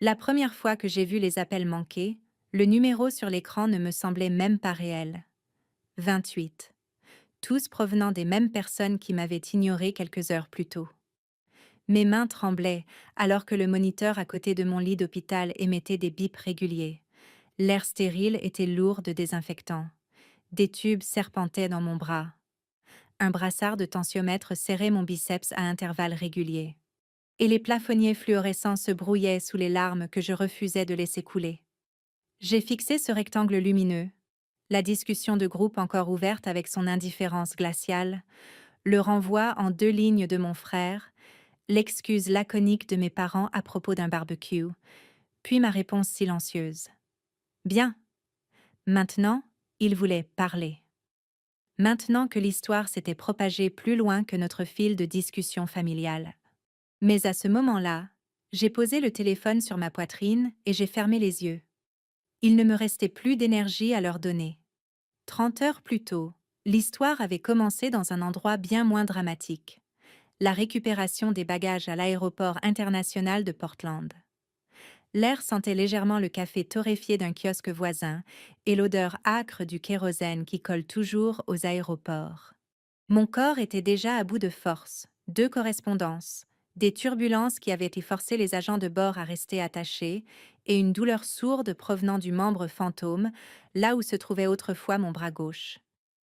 La première fois que j'ai vu les appels manqués, le numéro sur l'écran ne me semblait même pas réel. 28. Tous provenant des mêmes personnes qui m'avaient ignoré quelques heures plus tôt. Mes mains tremblaient alors que le moniteur à côté de mon lit d'hôpital émettait des bips réguliers. L'air stérile était lourd de désinfectant. Des tubes serpentaient dans mon bras. Un brassard de tensiomètre serrait mon biceps à intervalles réguliers. Et les plafonniers fluorescents se brouillaient sous les larmes que je refusais de laisser couler. J'ai fixé ce rectangle lumineux, la discussion de groupe encore ouverte avec son indifférence glaciale, le renvoi en 2 lignes de mon frère, l'excuse laconique de mes parents à propos d'un barbecue, puis ma réponse silencieuse. Bien. Maintenant, il voulait parler. Maintenant que l'histoire s'était propagée plus loin que notre fil de discussion familiale. Mais à ce moment-là, j'ai posé le téléphone sur ma poitrine et j'ai fermé les yeux. Il ne me restait plus d'énergie à leur donner. 30 heures plus tôt, l'histoire avait commencé dans un endroit bien moins dramatique. La récupération des bagages à l'aéroport international de Portland. L'air sentait légèrement le café torréfié d'un kiosque voisin et l'odeur âcre du kérosène qui colle toujours aux aéroports. Mon corps était déjà à bout de force, 2 correspondances, des turbulences qui avaient forcé les agents de bord à rester attachés et une douleur sourde provenant du membre fantôme, là où se trouvait autrefois mon bras gauche.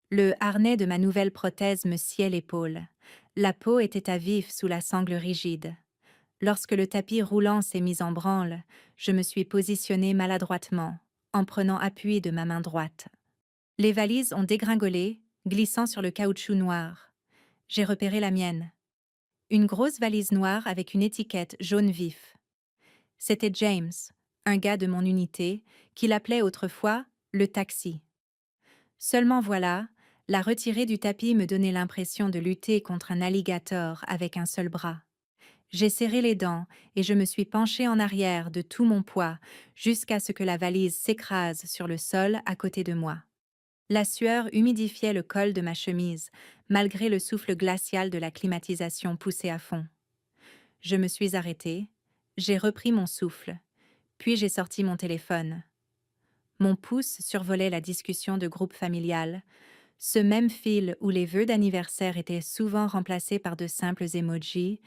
Le harnais de ma nouvelle prothèse me sciait l'épaule. La peau était à vif sous la sangle rigide. Lorsque le tapis roulant s'est mis en branle, je me suis positionnée maladroitement, en prenant appui de ma main droite. Les valises ont dégringolé, glissant sur le caoutchouc noir. J'ai repéré la mienne. Une grosse valise noire avec une étiquette jaune vif. C'était James, un gars de mon unité, qui l'appelait autrefois le taxi. Seulement voilà, la retirer du tapis me donnait l'impression de lutter contre un alligator avec un seul bras. J'ai serré les dents et je me suis penchée en arrière de tout mon poids jusqu'à ce que la valise s'écrase sur le sol à côté de moi. La sueur humidifiait le col de ma chemise, malgré le souffle glacial de la climatisation poussé à fond. Je me suis arrêtée, j'ai repris mon souffle, puis j'ai sorti mon téléphone. Mon pouce survolait la discussion de groupe familial, ce même fil où les vœux d'anniversaire étaient souvent remplacés par de simples emojis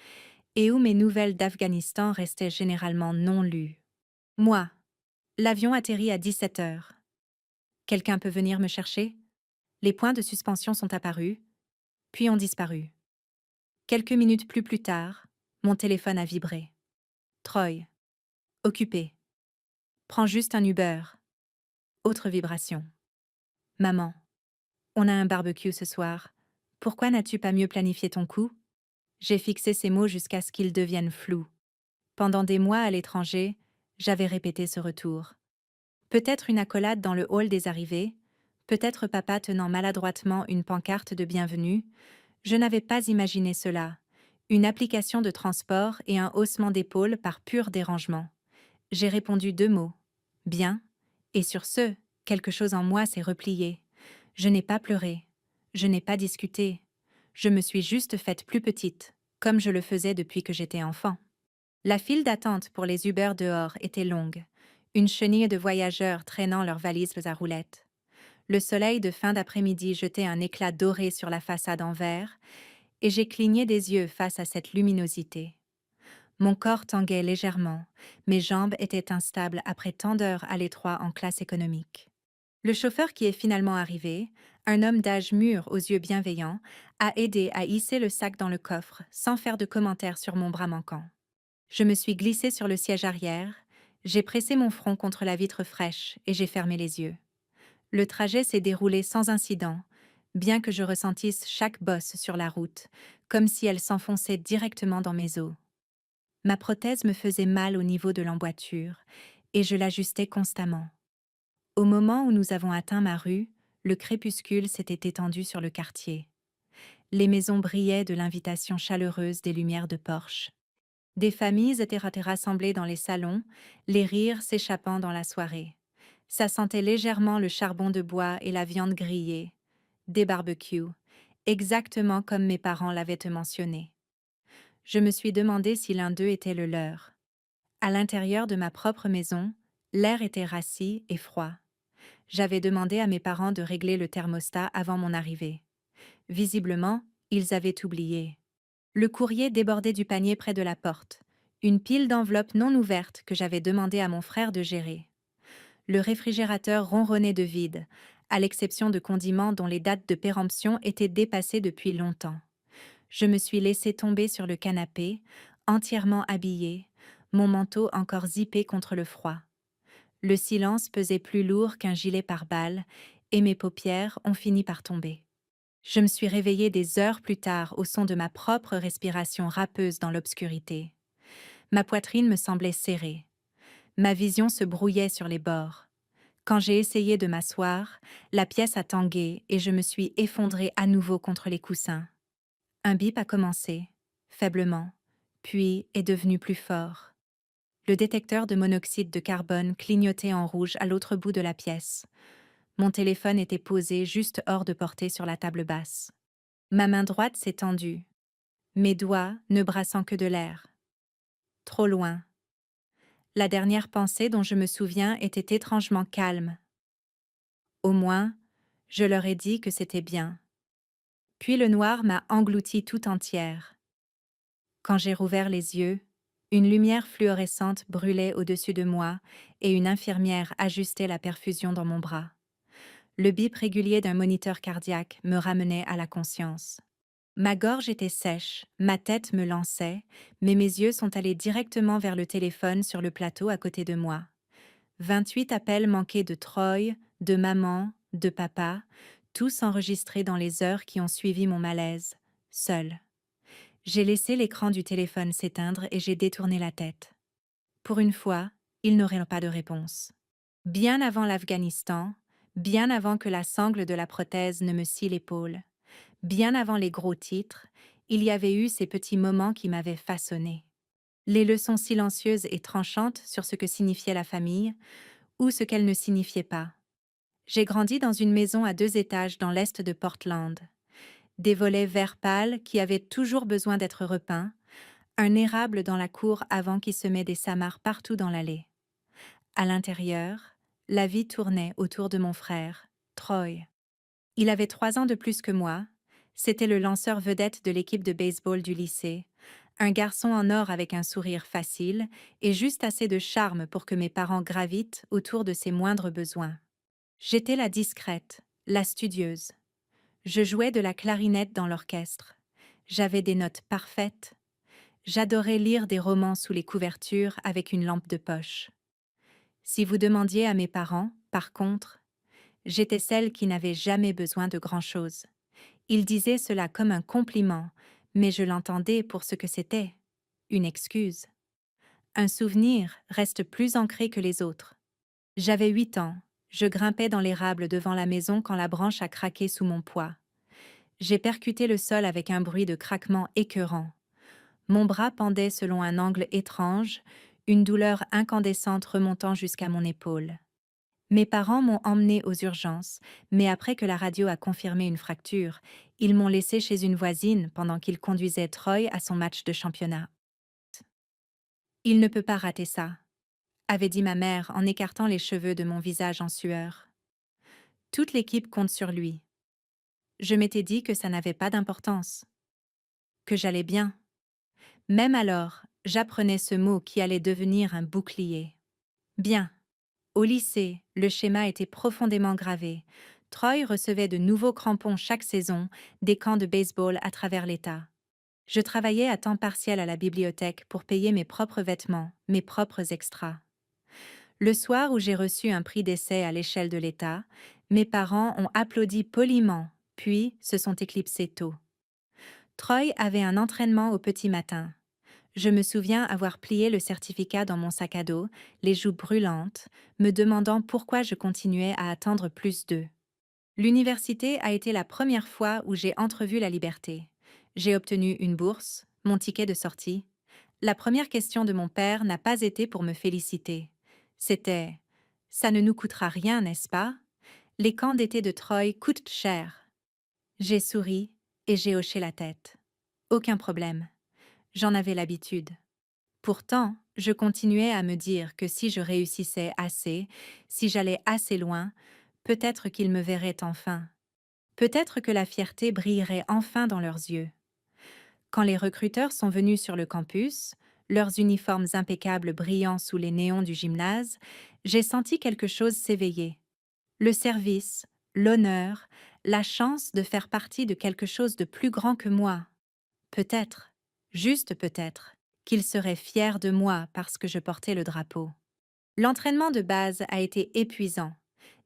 et où mes nouvelles d'Afghanistan restaient généralement non lues. Moi, l'avion atterrit à 17 heures. Quelqu'un peut venir me chercher? Les points de suspension sont apparus, puis ont disparu. Quelques minutes plus tard, mon téléphone a vibré. Troy. Occupé. Prends juste un Uber. Autre vibration. Maman. On a un barbecue ce soir. Pourquoi n'as-tu pas mieux planifié ton coup? J'ai fixé ces mots jusqu'à ce qu'ils deviennent flous. Pendant des mois à l'étranger, j'avais répété ce retour. Peut-être une accolade dans le hall des arrivées, peut-être papa tenant maladroitement une pancarte de bienvenue. Je n'avais pas imaginé cela. Une application de transport et un haussement d'épaule par pur dérangement. J'ai répondu 2 mots. Bien. Et sur ce, quelque chose en moi s'est replié. Je n'ai pas pleuré. Je n'ai pas discuté. Je me suis juste faite plus petite, comme je le faisais depuis que j'étais enfant. La file d'attente pour les Uber dehors était longue. Une chenille de voyageurs traînant leurs valises à roulettes. Le soleil de fin d'après-midi jetait un éclat doré sur la façade en verre, et j'ai cligné des yeux face à cette luminosité. Mon corps tanguait légèrement, mes jambes étaient instables après tant d'heures à l'étroit en classe économique. Le chauffeur qui est finalement arrivé, un homme d'âge mûr aux yeux bienveillants, a aidé à hisser le sac dans le coffre sans faire de commentaires sur mon bras manquant. Je me suis glissée sur le siège arrière, j'ai pressé mon front contre la vitre fraîche et j'ai fermé les yeux. Le trajet s'est déroulé sans incident, bien que je ressentisse chaque bosse sur la route, comme si elle s'enfonçait directement dans mes os. Ma prothèse me faisait mal au niveau de l'emboîture, et je l'ajustais constamment. Au moment où nous avons atteint ma rue, le crépuscule s'était étendu sur le quartier. Les maisons brillaient de l'invitation chaleureuse des lumières de Porsche. Des familles étaient rassemblées dans les salons, les rires s'échappant dans la soirée. Ça sentait légèrement le charbon de bois et la viande grillée. Des barbecues, exactement comme mes parents l'avaient mentionné. Je me suis demandé si l'un d'eux était le leur. À l'intérieur de ma propre maison, l'air était rassis et froid. J'avais demandé à mes parents de régler le thermostat avant mon arrivée. Visiblement, ils avaient oublié. Le courrier débordait du panier près de la porte, une pile d'enveloppes non ouvertes que j'avais demandé à mon frère de gérer. Le réfrigérateur ronronnait de vide, à l'exception de condiments dont les dates de péremption étaient dépassées depuis longtemps. Je me suis laissée tomber sur le canapé, entièrement habillée, mon manteau encore zippé contre le froid. Le silence pesait plus lourd qu'un gilet pare-balles, et mes paupières ont fini par tomber. Je me suis réveillée des heures plus tard au son de ma propre respiration râpeuse dans l'obscurité. Ma poitrine me semblait serrée. Ma vision se brouillait sur les bords. Quand j'ai essayé de m'asseoir, la pièce a tangué et je me suis effondrée à nouveau contre les coussins. Un bip a commencé, faiblement, puis est devenu plus fort. Le détecteur de monoxyde de carbone clignotait en rouge à l'autre bout de la pièce. Mon téléphone était posé juste hors de portée sur la table basse. Ma main droite s'est tendue, mes doigts ne brassant que de l'air. Trop loin. La dernière pensée dont je me souviens était étrangement calme. Au moins, je leur ai dit que c'était bien. Puis le noir m'a engloutie tout entière. Quand j'ai rouvert les yeux, une lumière fluorescente brûlait au-dessus de moi et une infirmière ajustait la perfusion dans mon bras. Le bip régulier d'un moniteur cardiaque me ramenait à la conscience. Ma gorge était sèche, ma tête me lançait, mais mes yeux sont allés directement vers le téléphone sur le plateau à côté de moi. 28 appels manqués de Troy, de maman, de papa, tous enregistrés dans les heures qui ont suivi mon malaise, seule. J'ai laissé l'écran du téléphone s'éteindre et j'ai détourné la tête. Pour une fois, il n'aurait pas de réponse. Bien avant l'Afghanistan, bien avant que la sangle de la prothèse ne me scie l'épaule, bien avant les gros titres, il y avait eu ces petits moments qui m'avaient façonné. Les leçons silencieuses et tranchantes sur ce que signifiait la famille, ou ce qu'elle ne signifiait pas. J'ai grandi dans une maison à 2 étages dans l'est de Portland. Des volets vert pâle qui avaient toujours besoin d'être repeints, un érable dans la cour avant qui semait des samards partout dans l'allée. À l'intérieur, la vie tournait autour de mon frère, Troy. Il avait 3 ans de plus que moi, c'était le lanceur vedette de l'équipe de baseball du lycée, un garçon en or avec un sourire facile et juste assez de charme pour que mes parents gravitent autour de ses moindres besoins. J'étais la discrète, la studieuse. Je jouais de la clarinette dans l'orchestre. J'avais des notes parfaites. J'adorais lire des romans sous les couvertures avec une lampe de poche. Si vous demandiez à mes parents, par contre, j'étais celle qui n'avait jamais besoin de grand-chose. Ils disaient cela comme un compliment, mais je l'entendais pour ce que c'était, une excuse. Un souvenir reste plus ancré que les autres. J'avais 8 ans, je grimpais dans l'érable devant la maison quand la branche a craqué sous mon poids. J'ai percuté le sol avec un bruit de craquement écœurant. Mon bras pendait selon un angle étrange, une douleur incandescente remontant jusqu'à mon épaule. Mes parents m'ont emmenée aux urgences, mais après que la radio a confirmé une fracture, ils m'ont laissée chez une voisine pendant qu'ils conduisaient Troy à son match de championnat. « Il ne peut pas rater ça », avait dit ma mère en écartant les cheveux de mon visage en sueur. Toute l'équipe compte sur lui. Je m'étais dit que ça n'avait pas d'importance, que j'allais bien. Même alors, j'apprenais ce mot qui allait devenir un bouclier. Bien. Au lycée, le schéma était profondément gravé. Troy recevait de nouveaux crampons chaque saison, des camps de baseball à travers l'État. Je travaillais à temps partiel à la bibliothèque pour payer mes propres vêtements, mes propres extras. Le soir où j'ai reçu un prix d'essai à l'échelle de l'État, mes parents ont applaudi poliment, puis se sont éclipsés tôt. Troy avait un entraînement au petit matin. Je me souviens avoir plié le certificat dans mon sac à dos, les joues brûlantes, me demandant pourquoi je continuais à attendre plus d'eux. L'université a été la première fois où j'ai entrevu la liberté. J'ai obtenu une bourse, mon ticket de sortie. La première question de mon père n'a pas été pour me féliciter. C'était « Ça ne nous coûtera rien, n'est-ce pas? Les camps d'été de Troy coûtent cher. » J'ai souri et j'ai hoché la tête. Aucun problème. J'en avais l'habitude. Pourtant, je continuais à me dire que si je réussissais assez, si j'allais assez loin, peut-être qu'ils me verraient enfin. Peut-être que la fierté brillerait enfin dans leurs yeux. Quand les recruteurs sont venus sur le campus, leurs uniformes impeccables brillant sous les néons du gymnase, j'ai senti quelque chose s'éveiller. Le service, l'honneur, la chance de faire partie de quelque chose de plus grand que moi. Peut-être, juste peut-être, qu'ils seraient fiers de moi parce que je portais le drapeau. L'entraînement de base a été épuisant.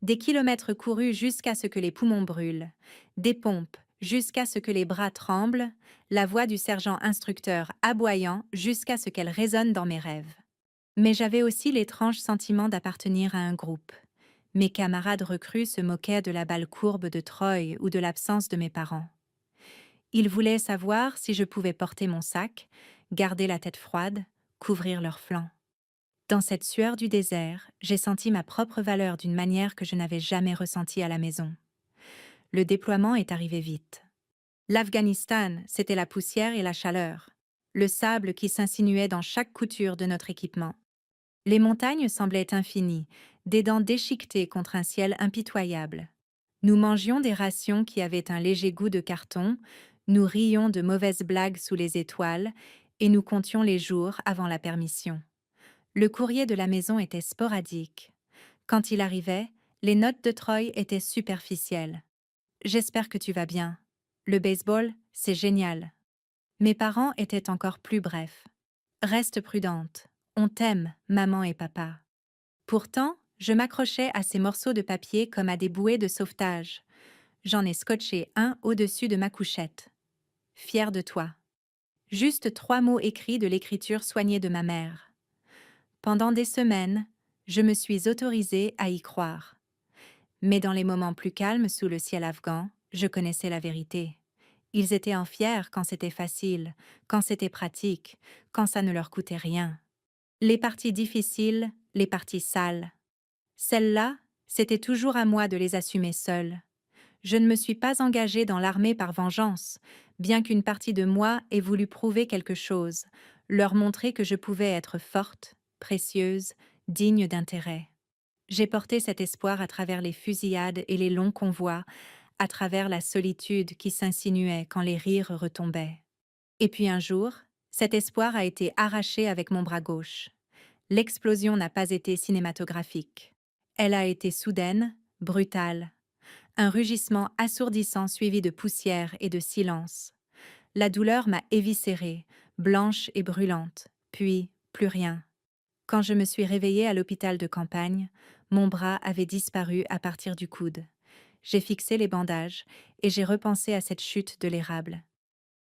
Des kilomètres courus jusqu'à ce que les poumons brûlent, des pompes jusqu'à ce que les bras tremblent, la voix du sergent instructeur aboyant jusqu'à ce qu'elle résonne dans mes rêves. Mais j'avais aussi l'étrange sentiment d'appartenir à un groupe. Mes camarades recrues se moquaient de la balle courbe de Troy ou de l'absence de mes parents. Ils voulaient savoir si je pouvais porter mon sac, garder la tête froide, couvrir leurs flancs. Dans cette sueur du désert, j'ai senti ma propre valeur d'une manière que je n'avais jamais ressentie à la maison. Le déploiement est arrivé vite. L'Afghanistan, c'était la poussière et la chaleur, le sable qui s'insinuait dans chaque couture de notre équipement. Les montagnes semblaient infinies, des dents déchiquetées contre un ciel impitoyable. Nous mangions des rations qui avaient un léger goût de carton, nous rions de mauvaises blagues sous les étoiles, et nous comptions les jours avant la permission. Le courrier de la maison était sporadique. Quand il arrivait, les notes de Troy étaient superficielles. J'espère que tu vas bien. Le baseball, c'est génial. Mes parents étaient encore plus brefs. Reste prudente. On t'aime, maman et papa. Pourtant, je m'accrochais à ces morceaux de papier comme à des bouées de sauvetage. J'en ai scotché un au-dessus de ma couchette. Fière de toi. Juste 3 mots écrits de l'écriture soignée de ma mère. Pendant des semaines, je me suis autorisée à y croire. Mais dans les moments plus calmes sous le ciel afghan, je connaissais la vérité. Ils étaient en fiers quand c'était facile, quand c'était pratique, quand ça ne leur coûtait rien. Les parties difficiles, les parties sales. Celles-là, c'était toujours à moi de les assumer seule. Je ne me suis pas engagée dans l'armée par vengeance, bien qu'une partie de moi ait voulu prouver quelque chose, leur montrer que je pouvais être forte, précieuse, digne d'intérêt. J'ai porté cet espoir à travers les fusillades et les longs convois, à travers la solitude qui s'insinuait quand les rires retombaient. Et puis un jour, cet espoir a été arraché avec mon bras gauche. L'explosion n'a pas été cinématographique. Elle a été soudaine, brutale. Un rugissement assourdissant suivi de poussière et de silence. La douleur m'a éviscérée, blanche et brûlante, puis plus rien. Quand je me suis réveillée à l'hôpital de campagne, mon bras avait disparu à partir du coude. J'ai fixé les bandages et j'ai repensé à cette chute de l'érable.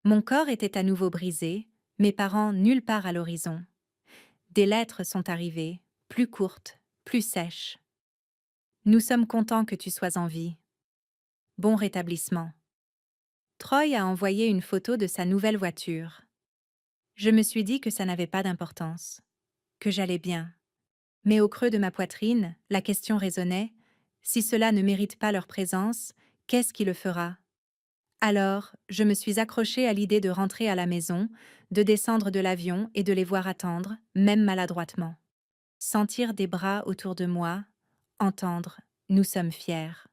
Mon corps était à nouveau brisé, mes parents nulle part à l'horizon. Des lettres sont arrivées, plus courtes, plus sèches. Nous sommes contents que tu sois en vie. Bon rétablissement. Troy a envoyé une photo de sa nouvelle voiture. Je me suis dit que ça n'avait pas d'importance, que j'allais bien. Mais au creux de ma poitrine, la question résonnait: si cela ne mérite pas leur présence, qu'est-ce qui le fera? Alors, je me suis accrochée à l'idée de rentrer à la maison, de descendre de l'avion et de les voir attendre, même maladroitement. Sentir des bras autour de moi, entendre: nous sommes fiers.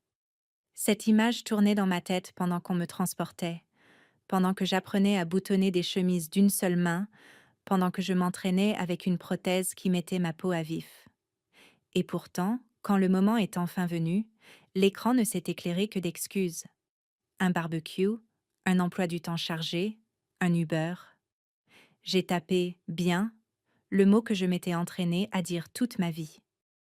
Cette image tournait dans ma tête pendant qu'on me transportait, pendant que j'apprenais à boutonner des chemises d'une seule main, pendant que je m'entraînais avec une prothèse qui mettait ma peau à vif. Et pourtant, quand le moment est enfin venu, l'écran ne s'est éclairé que d'excuses. Un barbecue, un emploi du temps chargé, un Uber. J'ai tapé « bien », le mot que je m'étais entraînée à dire toute ma vie.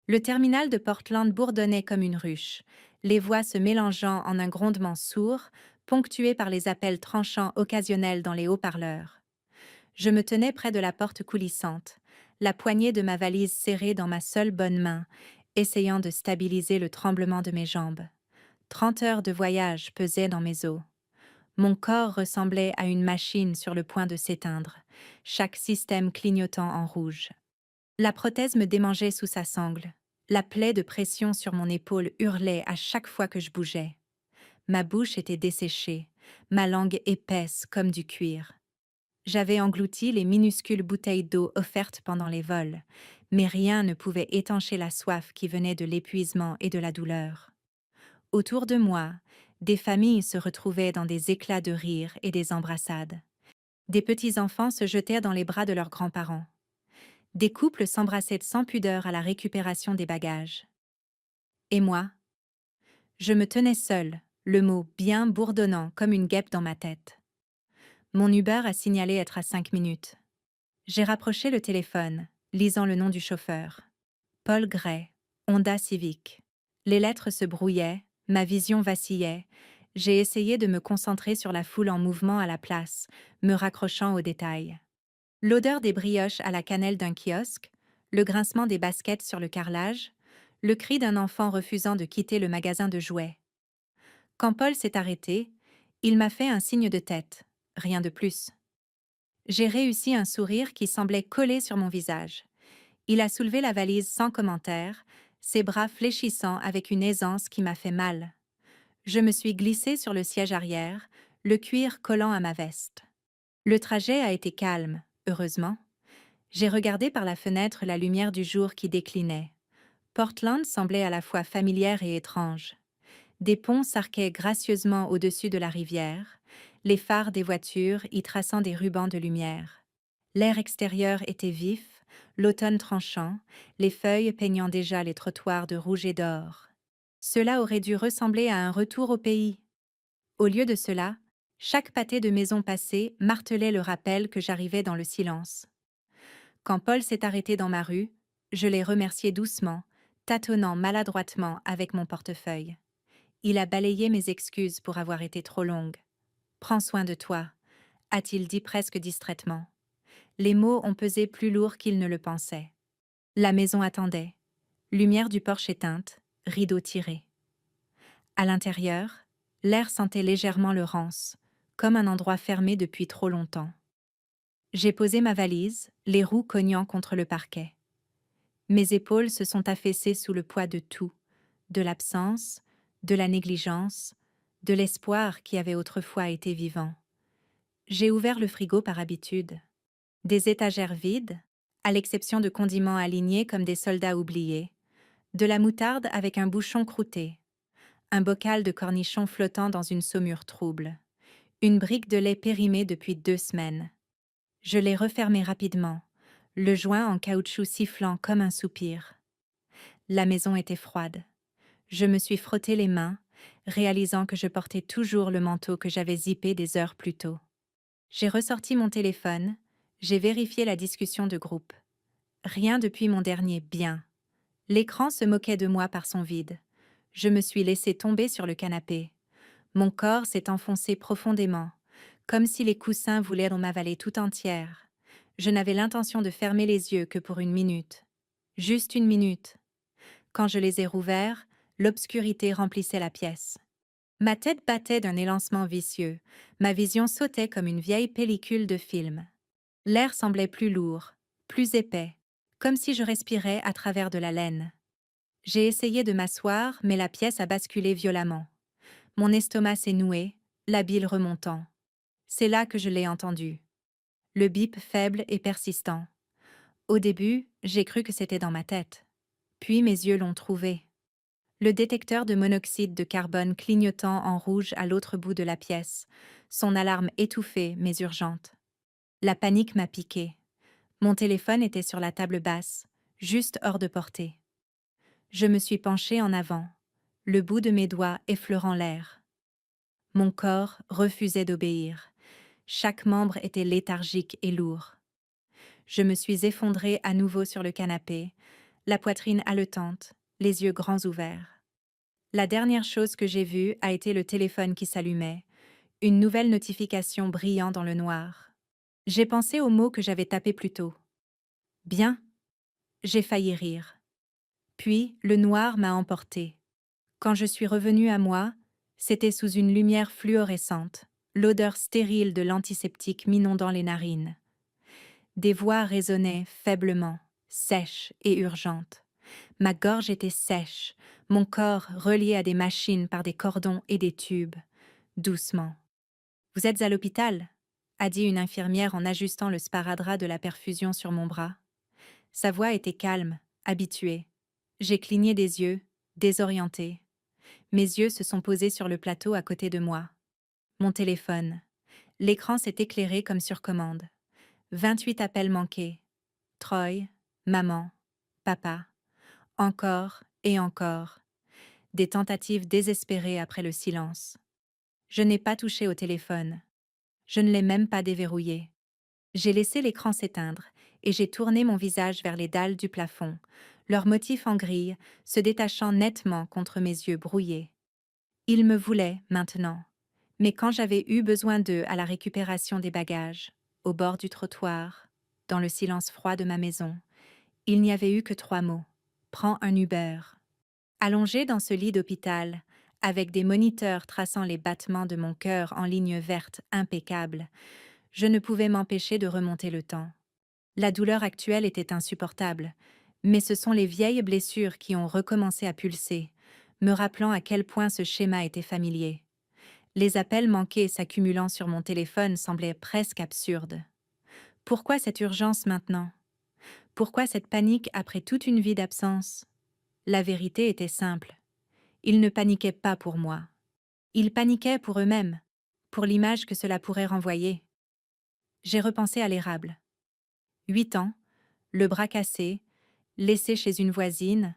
Le terminal de Portland bourdonnait comme une ruche, les voix se mélangeant en un grondement sourd, ponctué par les appels tranchants occasionnels dans les haut-parleurs. Je me tenais près de la porte coulissante, la poignée de ma valise serrée dans ma seule bonne main, essayant de stabiliser le tremblement de mes jambes. 30 heures de voyage pesaient dans mes os. Mon corps ressemblait à une machine sur le point de s'éteindre, chaque système clignotant en rouge. La prothèse me démangeait sous sa sangle. La plaie de pression sur mon épaule hurlait à chaque fois que je bougeais. Ma bouche était desséchée, ma langue épaisse comme du cuir. J'avais englouti les minuscules bouteilles d'eau offertes pendant les vols, mais rien ne pouvait étancher la soif qui venait de l'épuisement et de la douleur. Autour de moi, des familles se retrouvaient dans des éclats de rire et des embrassades. Des petits-enfants se jetaient dans les bras de leurs grands-parents. Des couples s'embrassaient sans pudeur à la récupération des bagages. Et moi, je me tenais seule, le mot bien bourdonnant comme une guêpe dans ma tête. Mon Uber a signalé être à 5 minutes. J'ai rapproché le téléphone, lisant le nom du chauffeur. Paul Gray, Honda Civic. Les lettres se brouillaient, ma vision vacillait. J'ai essayé de me concentrer sur la foule en mouvement à la place, me raccrochant aux détails. L'odeur des brioches à la cannelle d'un kiosque, le grincement des baskets sur le carrelage, le cri d'un enfant refusant de quitter le magasin de jouets. Quand Paul s'est arrêté, il m'a fait un signe de tête, rien de plus. J'ai réussi un sourire qui semblait coller sur mon visage. Il a soulevé la valise sans commentaire, ses bras fléchissant avec une aisance qui m'a fait mal. Je me suis glissée sur le siège arrière, le cuir collant à ma veste. Le trajet a été calme, heureusement. J'ai regardé par la fenêtre la lumière du jour qui déclinait. Portland semblait à la fois familière et étrange. Des ponts s'arquaient gracieusement au-dessus de la rivière, les phares des voitures y traçant des rubans de lumière. L'air extérieur était vif, l'automne tranchant, les feuilles peignant déjà les trottoirs de rouge et d'or. Cela aurait dû ressembler à un retour au pays. Au lieu de cela, chaque pâté de maison passée martelait le rappel que j'arrivais dans le silence. Quand Paul s'est arrêté dans ma rue, je l'ai remercié doucement, tâtonnant maladroitement avec mon portefeuille. Il a balayé mes excuses pour avoir été trop longue. « Prends soin de toi », a-t-il dit presque distraitement. Les mots ont pesé plus lourd qu'il ne le pensait. La maison attendait. Lumière du porche éteinte, rideau tiré. À l'intérieur, l'air sentait légèrement le rance, comme un endroit fermé depuis trop longtemps. J'ai posé ma valise, les roues cognant contre le parquet. Mes épaules se sont affaissées sous le poids de tout, de l'absence, de la négligence, de l'espoir qui avait autrefois été vivant. J'ai ouvert le frigo par habitude. Des étagères vides, à l'exception de condiments alignés comme des soldats oubliés, de la moutarde avec un bouchon croûté, un bocal de cornichons flottant dans une saumure trouble, une brique de lait périmée depuis 2 semaines. Je l'ai refermé rapidement, le joint en caoutchouc sifflant comme un soupir. La maison était froide. Je me suis frotté les mains, réalisant que je portais toujours le manteau que j'avais zippé des heures plus tôt. J'ai ressorti mon téléphone, j'ai vérifié la discussion de groupe. Rien depuis mon dernier bien. L'écran se moquait de moi par son vide. Je me suis laissé tomber sur le canapé. Mon corps s'est enfoncé profondément, comme si les coussins voulaient m'avaler tout entière. Je n'avais l'intention de fermer les yeux que pour 1 minute. Juste 1 minute. Quand je les ai rouverts, l'obscurité remplissait la pièce. Ma tête battait d'un élancement vicieux, ma vision sautait comme une vieille pellicule de film. L'air semblait plus lourd, plus épais, comme si je respirais à travers de la laine. J'ai essayé de m'asseoir, mais la pièce a basculé violemment. Mon estomac s'est noué, la bile remontant. C'est là que je l'ai entendu. Le bip faible et persistant. Au début, j'ai cru que c'était dans ma tête. Puis mes yeux l'ont trouvé. Le détecteur de monoxyde de carbone clignotant en rouge à l'autre bout de la pièce, son alarme étouffée mais urgente. La panique m'a piqué. Mon téléphone était sur la table basse, juste hors de portée. Je me suis penchée en avant, le bout de mes doigts effleurant l'air. Mon corps refusait d'obéir. Chaque membre était léthargique et lourd. Je me suis effondrée à nouveau sur le canapé, la poitrine haletante, les yeux grands ouverts. La dernière chose que j'ai vue a été le téléphone qui s'allumait, une nouvelle notification brillant dans le noir. J'ai pensé au mot que j'avais tapé plus tôt. Bien. J'ai failli rire. Puis, le noir m'a emporté. Quand je suis revenue à moi, c'était sous une lumière fluorescente, l'odeur stérile de l'antiseptique m'inondant les narines. Des voix résonnaient faiblement, sèches et urgentes. Ma gorge était sèche, mon corps relié à des machines par des cordons et des tubes. Doucement. « Vous êtes à l'hôpital » a dit une infirmière en ajustant le sparadrap de la perfusion sur mon bras. Sa voix était calme, habituée. J'ai cligné des yeux, désorientée. Mes yeux se sont posés sur le plateau à côté de moi. Mon téléphone. L'écran s'est éclairé comme sur commande. 28 appels manqués. Troy, maman, papa. Encore et encore. Des tentatives désespérées après le silence. Je n'ai pas touché au téléphone. Je ne l'ai même pas déverrouillé. J'ai laissé l'écran s'éteindre et j'ai tourné mon visage vers les dalles du plafond, leur motif en grille se détachant nettement contre mes yeux brouillés. Ils me voulaient maintenant, mais quand j'avais eu besoin d'eux à la récupération des bagages, au bord du trottoir, dans le silence froid de ma maison, il n'y avait eu que 3 mots. Prends un Uber. Allongé dans ce lit d'hôpital, avec des moniteurs traçant les battements de mon cœur en lignes vertes impeccables, je ne pouvais m'empêcher de remonter le temps. La douleur actuelle était insupportable, mais ce sont les vieilles blessures qui ont recommencé à pulser, me rappelant à quel point ce schéma était familier. Les appels manqués s'accumulant sur mon téléphone semblaient presque absurdes. Pourquoi cette urgence maintenant? Pourquoi cette panique après toute une vie d'absence? La vérité était simple. Ils ne paniquaient pas pour moi. Ils paniquaient pour eux-mêmes, pour l'image que cela pourrait renvoyer. J'ai repensé à l'érable. 8 ans, le bras cassé, laissé chez une voisine,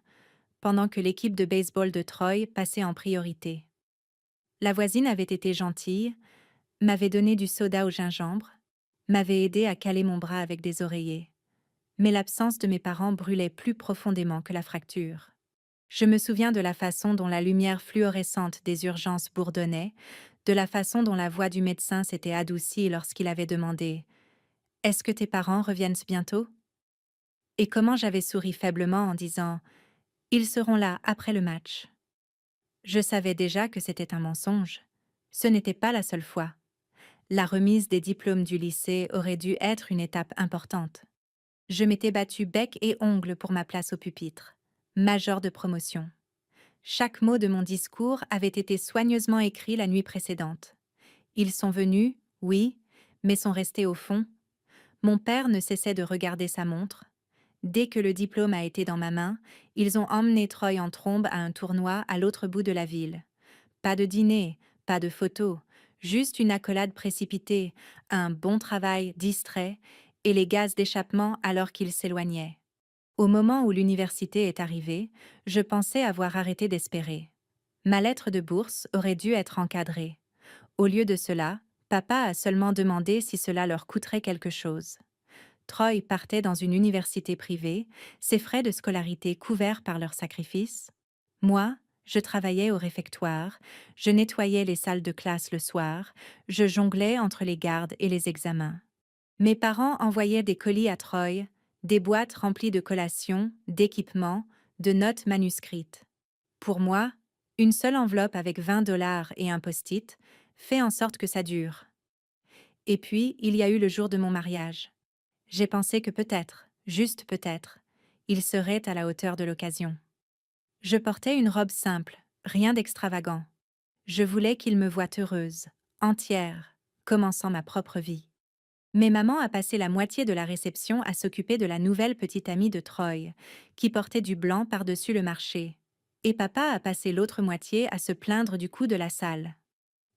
pendant que l'équipe de baseball de Troy passait en priorité. La voisine avait été gentille, m'avait donné du soda au gingembre, m'avait aidé à caler mon bras avec des oreillers. Mais l'absence de mes parents brûlait plus profondément que la fracture. Je me souviens de la façon dont la lumière fluorescente des urgences bourdonnait, de la façon dont la voix du médecin s'était adoucie lorsqu'il avait demandé « Est-ce que tes parents reviennent bientôt ?» Et comment j'avais souri faiblement en disant « Ils seront là après le match ». Je savais déjà que c'était un mensonge. Ce n'était pas la seule fois. La remise des diplômes du lycée aurait dû être une étape importante. Je m'étais battue bec et ongles pour ma place au pupitre. Major de promotion. Chaque mot de mon discours avait été soigneusement écrit la nuit précédente. Ils sont venus, oui, mais sont restés au fond. Mon père ne cessait de regarder sa montre. Dès que le diplôme a été dans ma main, ils ont emmené Troy en trombe à un tournoi à l'autre bout de la ville. Pas de dîner, pas de photos, juste une accolade précipitée, un bon travail distrait et les gaz d'échappement alors qu'ils s'éloignaient. Au moment où l'université est arrivée, je pensais avoir arrêté d'espérer. Ma lettre de bourse aurait dû être encadrée. Au lieu de cela, papa a seulement demandé si cela leur coûterait quelque chose. Troy partait dans une université privée, ses frais de scolarité couverts par leur sacrifice. Moi, je travaillais au réfectoire, je nettoyais les salles de classe le soir, je jonglais entre les gardes et les examens. Mes parents envoyaient des colis à Troy, des boîtes remplies de collations, d'équipements, de notes manuscrites. Pour moi, une seule enveloppe avec 20 $ et un post-it fait en sorte que ça dure. Et puis, il y a eu le jour de mon mariage. J'ai pensé que peut-être, juste peut-être, il serait à la hauteur de l'occasion. Je portais une robe simple, rien d'extravagant. Je voulais qu'il me voie heureuse, entière, commençant ma propre vie. Mais maman a passé la moitié de la réception à s'occuper de la nouvelle petite amie de Troy, qui portait du blanc par-dessus le marché. Et papa a passé l'autre moitié à se plaindre du coût de la salle.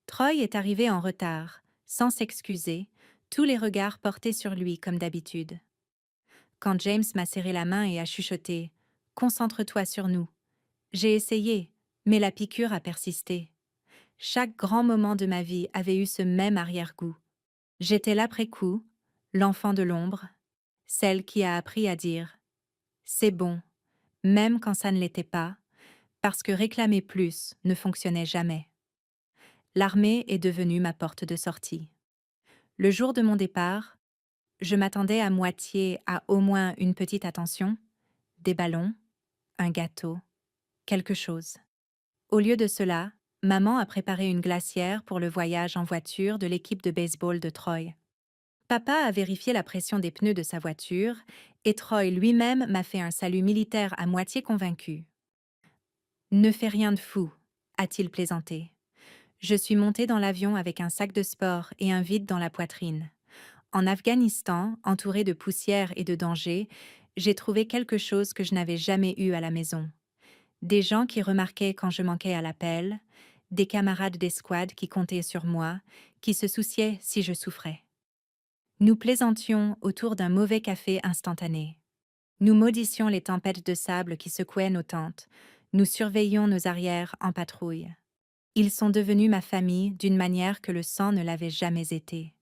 Troy est arrivé en retard, sans s'excuser, tous les regards portés sur lui comme d'habitude. Quand James m'a serré la main et a chuchoté « Concentre-toi sur nous », j'ai essayé, mais la piqûre a persisté. Chaque grand moment de ma vie avait eu ce même arrière-goût. J'étais l'après-coup, l'enfant de l'ombre, celle qui a appris à dire « c'est bon », même quand ça ne l'était pas, parce que réclamer plus ne fonctionnait jamais. L'armée est devenue ma porte de sortie. Le jour de mon départ, je m'attendais à moitié à au moins une petite attention, des ballons, un gâteau, quelque chose. Au lieu de cela, maman a préparé une glacière pour le voyage en voiture de l'équipe de baseball de Troy. Papa a vérifié la pression des pneus de sa voiture et Troy lui-même m'a fait un salut militaire à moitié convaincu. « Ne fais rien de fou », a-t-il plaisanté. Je suis montée dans l'avion avec un sac de sport et un vide dans la poitrine. En Afghanistan, entourée de poussière et de danger, j'ai trouvé quelque chose que je n'avais jamais eu à la maison. Des gens qui remarquaient quand je manquais à l'appel, des camarades d'escouade qui comptaient sur moi, qui se souciaient si je souffrais. Nous plaisantions autour d'un mauvais café instantané. Nous maudissions les tempêtes de sable qui secouaient nos tentes. Nous surveillions nos arrières en patrouille. Ils sont devenus ma famille d'une manière que le sang ne l'avait jamais été.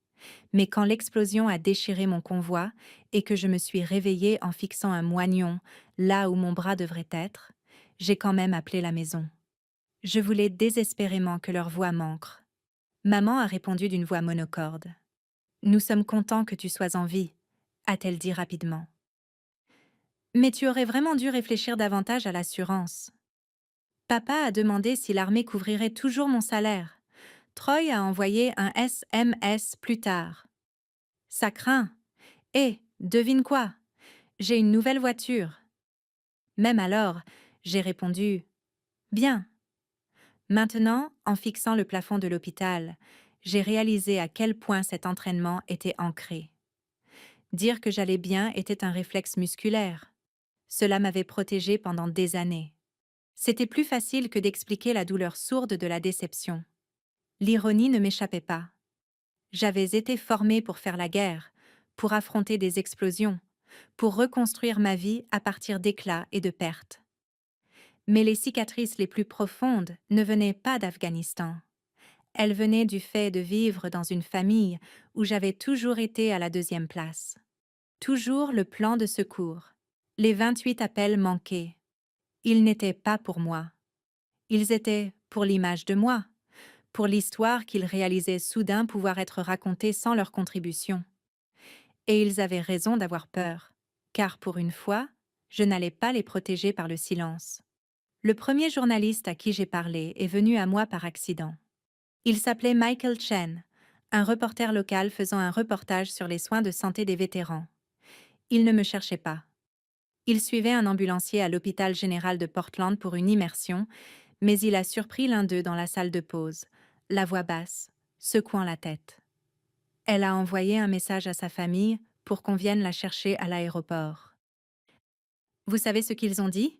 Mais quand l'explosion a déchiré mon convoi et que je me suis réveillée en fixant un moignon là où mon bras devrait être, j'ai quand même appelé la maison. Je voulais désespérément que leur voix m'ancre. Maman a répondu d'une voix monocorde. « Nous sommes contents que tu sois en vie », a-t-elle dit rapidement. « Mais tu aurais vraiment dû réfléchir davantage à l'assurance. » Papa a demandé si l'armée couvrirait toujours mon salaire. Troy a envoyé un SMS plus tard. Ça craint. Et, devine quoi? J'ai une nouvelle voiture. Même alors, j'ai répondu « Bien ». Maintenant, en fixant le plafond de l'hôpital, j'ai réalisé à quel point cet entraînement était ancré. Dire que j'allais bien était un réflexe musculaire. Cela m'avait protégée pendant des années. C'était plus facile que d'expliquer la douleur sourde de la déception. L'ironie ne m'échappait pas. J'avais été formée pour faire la guerre, pour affronter des explosions, pour reconstruire ma vie à partir d'éclats et de pertes. Mais les cicatrices les plus profondes ne venaient pas d'Afghanistan. Elles venaient du fait de vivre dans une famille où j'avais toujours été à la deuxième place. Toujours le plan de secours. Les 28 appels manqués. Ils n'étaient pas pour moi. Ils étaient pour l'image de moi, pour l'histoire qu'ils réalisaient soudain pouvoir être racontée sans leur contribution. Et ils avaient raison d'avoir peur, car pour une fois, je n'allais pas les protéger par le silence. Le premier journaliste à qui j'ai parlé est venu à moi par accident. Il s'appelait Michael Chen, un reporter local faisant un reportage sur les soins de santé des vétérans. Il ne me cherchait pas. Il suivait un ambulancier à l'hôpital général de Portland pour une immersion, mais il a surpris l'un d'eux dans la salle de pause, la voix basse, secouant la tête. Elle a envoyé un message à sa famille pour qu'on vienne la chercher à l'aéroport. Vous savez ce qu'ils ont dit?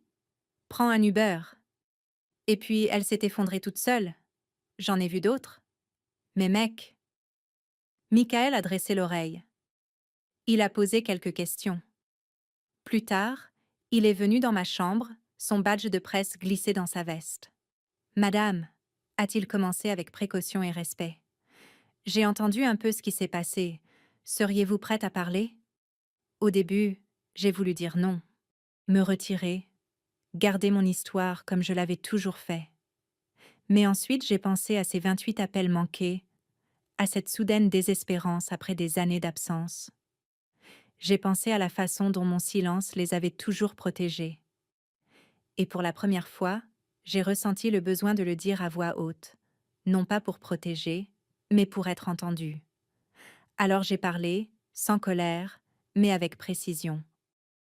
Prends un Uber. Et puis elle s'est effondrée toute seule. J'en ai vu d'autres. Mais mec. Michael a dressé l'oreille. Il a posé quelques questions. Plus tard, il est venu dans ma chambre, son badge de presse glissé dans sa veste. Madame, a-t-il commencé avec précaution et respect. J'ai entendu un peu ce qui s'est passé. Seriez-vous prête à parler? Au début, j'ai voulu dire non, me retirer, garder mon histoire comme je l'avais toujours fait. Mais ensuite, j'ai pensé à ces 28 appels manqués, à cette soudaine désespérance après des années d'absence. J'ai pensé à la façon dont mon silence les avait toujours protégés. Et pour la première fois, j'ai ressenti le besoin de le dire à voix haute, non pas pour protéger, mais pour être entendue. Alors j'ai parlé, sans colère, mais avec précision.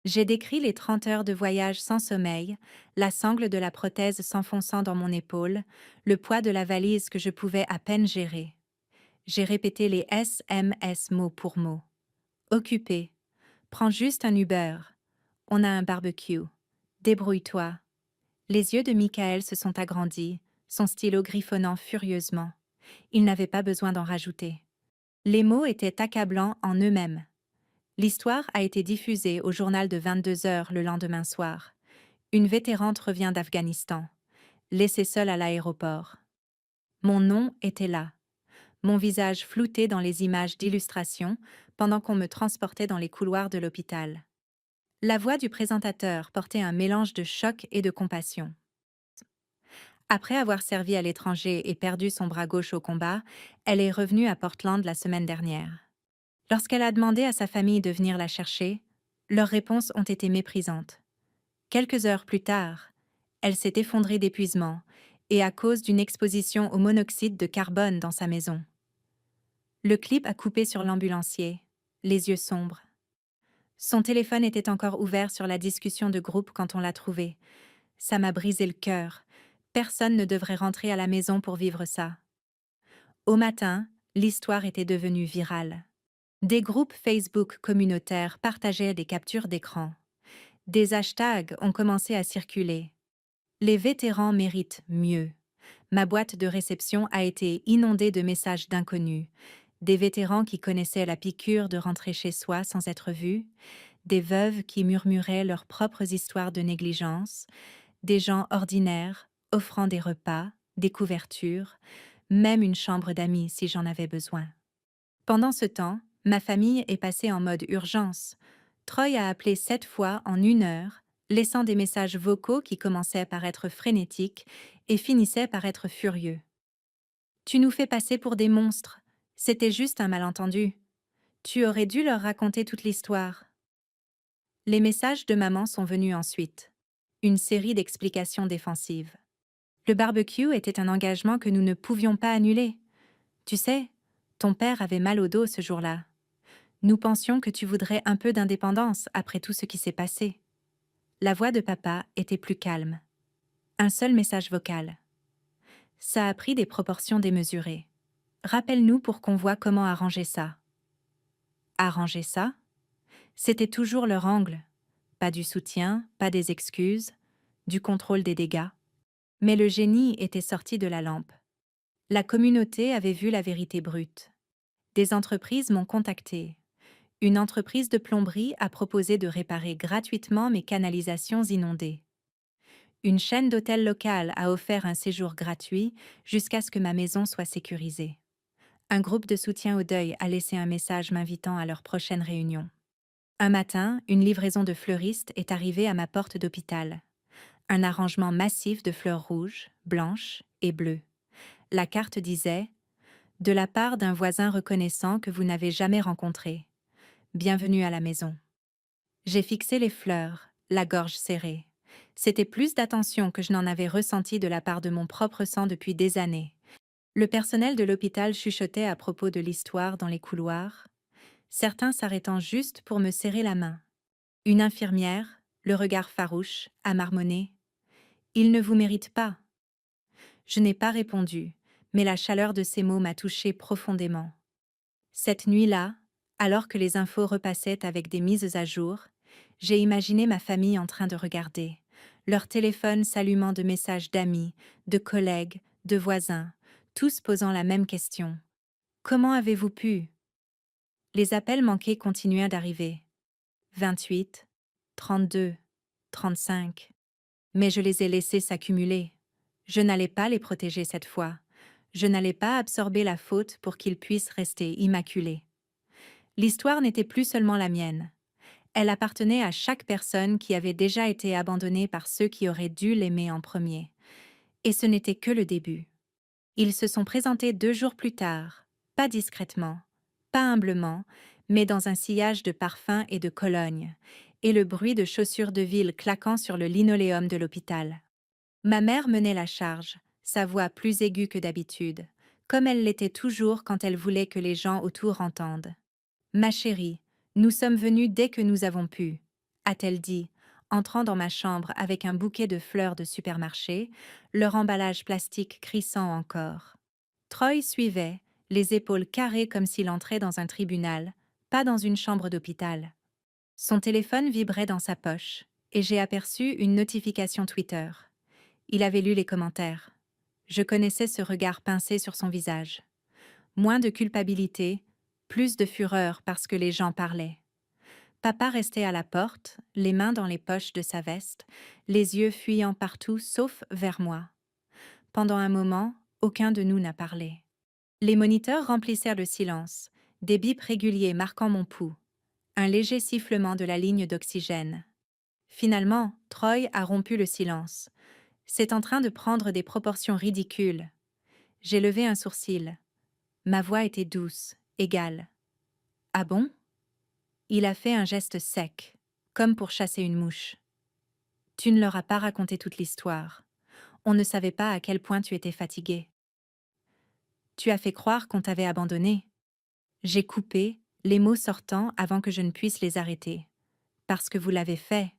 J'ai décrit les 30 heures de voyage sans sommeil, la sangle de la prothèse s'enfonçant dans mon épaule, le poids de la valise que je pouvais à peine gérer. J'ai répété les SMS mot pour mot. Occupé. Prends juste un Uber. On a un barbecue. Débrouille-toi. Les yeux de Michael se sont agrandis, son stylo griffonnant furieusement. Il n'avait pas besoin d'en rajouter. Les mots étaient accablants en eux-mêmes. L'histoire a été diffusée au journal de 22 heures le lendemain soir. Une vétérante revient d'Afghanistan, laissée seule à l'aéroport. Mon nom était là, mon visage flouté dans les images d'illustration pendant qu'on me transportait dans les couloirs de l'hôpital. La voix du présentateur portait un mélange de choc et de compassion. Après avoir servi à l'étranger et perdu son bras gauche au combat, elle est revenue à Portland la semaine dernière. Lorsqu'elle a demandé à sa famille de venir la chercher, leurs réponses ont été méprisantes. Quelques heures plus tard, elle s'est effondrée d'épuisement et à cause d'une exposition au monoxyde de carbone dans sa maison. Le clip a coupé sur l'ambulancier, les yeux sombres. Son téléphone était encore ouvert sur la discussion de groupe quand on l'a trouvé. Ça m'a brisé le cœur. Personne ne devrait rentrer à la maison pour vivre ça. Au matin, l'histoire était devenue virale. Des groupes Facebook communautaires partageaient des captures d'écran. Des hashtags ont commencé à circuler. Les vétérans méritent mieux. Ma boîte de réception a été inondée de messages d'inconnus. Des vétérans qui connaissaient la piqûre de rentrer chez soi sans être vus, des veuves qui murmuraient leurs propres histoires de négligence, des gens ordinaires offrant des repas, des couvertures, même une chambre d'amis si j'en avais besoin. Pendant ce temps, ma famille est passée en mode urgence. Troy a appelé 7 fois en 1 heure, laissant des messages vocaux qui commençaient par être frénétiques et finissaient par être furieux. Tu nous fais passer pour des monstres. C'était juste un malentendu. Tu aurais dû leur raconter toute l'histoire. Les messages de maman sont venus ensuite. Une série d'explications défensives. Le barbecue était un engagement que nous ne pouvions pas annuler. Tu sais, ton père avait mal au dos ce jour-là. Nous pensions que tu voudrais un peu d'indépendance après tout ce qui s'est passé. La voix de papa était plus calme. Un seul message vocal. Ça a pris des proportions démesurées. Rappelle-nous pour qu'on voit comment arranger ça. Arranger ça? C'était toujours leur angle. Pas du soutien, pas des excuses, du contrôle des dégâts. Mais le génie était sorti de la lampe. La communauté avait vu la vérité brute. Des entreprises m'ont contacté. Une entreprise de plomberie a proposé de réparer gratuitement mes canalisations inondées. Une chaîne d'hôtels locale a offert un séjour gratuit jusqu'à ce que ma maison soit sécurisée. Un groupe de soutien au deuil a laissé un message m'invitant à leur prochaine réunion. Un matin, une livraison de fleuristes est arrivée à ma porte d'hôpital. Un arrangement massif de fleurs rouges, blanches et bleues. La carte disait « De la part d'un voisin reconnaissant que vous n'avez jamais rencontré. Bienvenue à la maison. » J'ai fixé les fleurs, la gorge serrée. C'était plus d'attention que je n'en avais ressenti de la part de mon propre sang depuis des années. Le personnel de l'hôpital chuchotait à propos de l'histoire dans les couloirs, certains s'arrêtant juste pour me serrer la main. Une infirmière, le regard farouche, a marmonné « Il ne vous mérite pas ». Je n'ai pas répondu, mais la chaleur de ces mots m'a touchée profondément. Cette nuit-là, alors que les infos repassaient avec des mises à jour, j'ai imaginé ma famille en train de regarder, leur téléphone s'allumant de messages d'amis, de collègues, de voisins, tous posant la même question. Comment avez-vous pu? Les appels manqués continuaient d'arriver. 28, 32, 35. Mais je les ai laissés s'accumuler. Je n'allais pas les protéger cette fois. Je n'allais pas absorber la faute pour qu'ils puissent rester immaculés. L'histoire n'était plus seulement la mienne. Elle appartenait à chaque personne qui avait déjà été abandonnée par ceux qui auraient dû l'aimer en premier. Et ce n'était que le début. Ils se sont présentés 2 jours plus tard, pas discrètement, pas humblement, mais dans un sillage de parfums et de cologne, et le bruit de chaussures de ville claquant sur le linoléum de l'hôpital. Ma mère menait la charge, sa voix plus aiguë que d'habitude, comme elle l'était toujours quand elle voulait que les gens autour entendent. « Ma chérie, nous sommes venus dès que nous avons pu », a-t-elle dit, entrant dans ma chambre avec un bouquet de fleurs de supermarché, leur emballage plastique crissant encore. Troy suivait, les épaules carrées comme s'il entrait dans un tribunal, pas dans une chambre d'hôpital. Son téléphone vibrait dans sa poche, et j'ai aperçu une notification Twitter. Il avait lu les commentaires. Je connaissais ce regard pincé sur son visage. Moins de culpabilité, plus de fureur parce que les gens parlaient. Papa restait à la porte, les mains dans les poches de sa veste, les yeux fuyant partout sauf vers moi. Pendant un moment, aucun de nous n'a parlé. Les moniteurs remplissèrent le silence, des bips réguliers marquant mon pouls, un léger sifflement de la ligne d'oxygène. Finalement, Troy a rompu le silence. C'est en train de prendre des proportions ridicules. J'ai levé un sourcil. Ma voix était douce, égale. « Ah bon ?» Il a fait un geste sec, comme pour chasser une mouche. « Tu ne leur as pas raconté toute l'histoire. On ne savait pas à quel point tu étais fatigué. Tu as fait croire qu'on t'avait abandonné. » J'ai coupé, les mots sortant avant que je ne puisse les arrêter. « Parce que vous l'avez fait. »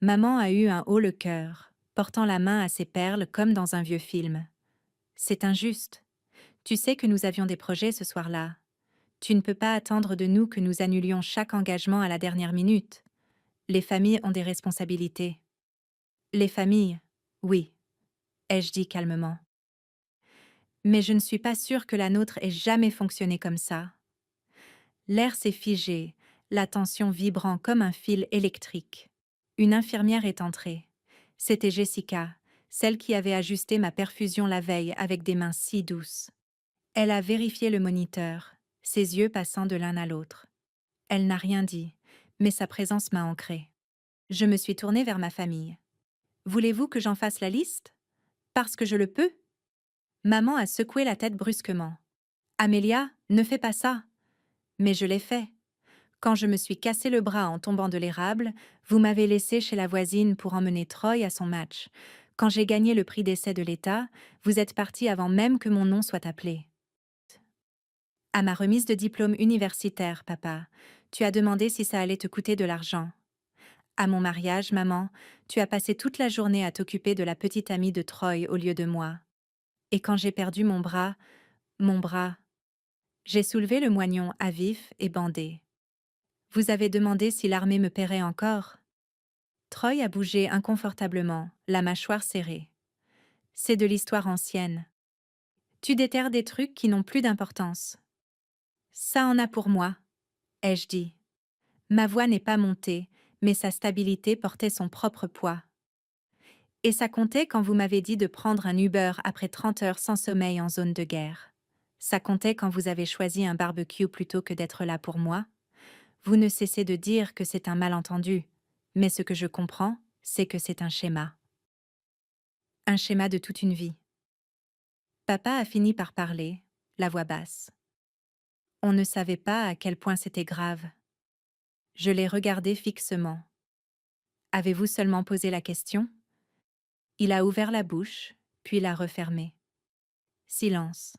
Maman a eu un haut le cœur, portant la main à ses perles comme dans un vieux film. « C'est injuste. Tu sais que nous avions des projets ce soir-là. Tu ne peux pas attendre de nous que nous annulions chaque engagement à la dernière minute. Les familles ont des responsabilités. Les familles, oui, ai-je dit calmement. Mais je ne suis pas sûre que la nôtre ait jamais fonctionné comme ça. L'air s'est figé, la tension vibrant comme un fil électrique. Une infirmière est entrée. C'était Jessica, celle qui avait ajusté ma perfusion la veille avec des mains si douces. Elle a vérifié le moniteur, ses yeux passant de l'un à l'autre. Elle n'a rien dit, mais sa présence m'a ancrée. Je me suis tournée vers ma famille. Voulez-vous que j'en fasse la liste? Parce que je le peux. Maman a secoué la tête brusquement. Amélia, ne fais pas ça. Mais je l'ai fait. Quand je me suis cassé le bras en tombant de l'érable, vous m'avez laissé chez la voisine pour emmener Troy à son match. Quand j'ai gagné le prix d'essai de l'État, vous êtes parti avant même que mon nom soit appelé. À ma remise de diplôme universitaire, papa, tu as demandé si ça allait te coûter de l'argent. À mon mariage, maman, tu as passé toute la journée à t'occuper de la petite amie de Troy au lieu de moi. Et quand j'ai perdu mon bras, j'ai soulevé le moignon à vif et bandé. Vous avez demandé si l'armée me paierait encore. Troy a bougé inconfortablement, la mâchoire serrée. C'est de l'histoire ancienne. Tu déterres des trucs qui n'ont plus d'importance. Ça en a pour moi, ai-je dit. Ma voix n'est pas montée, mais sa stabilité portait son propre poids. Et ça comptait quand vous m'avez dit de prendre un Uber après 30 heures sans sommeil en zone de guerre. Ça comptait quand vous avez choisi un barbecue plutôt que d'être là pour moi. Vous ne cessez de dire que c'est un malentendu, mais ce que je comprends, c'est que c'est un schéma. Un schéma de toute une vie. Papa a fini par parler, la voix basse. On ne savait pas à quel point c'était grave. Je l'ai regardé fixement. Avez-vous seulement posé la question? Il a ouvert la bouche, puis l'a refermée. Silence.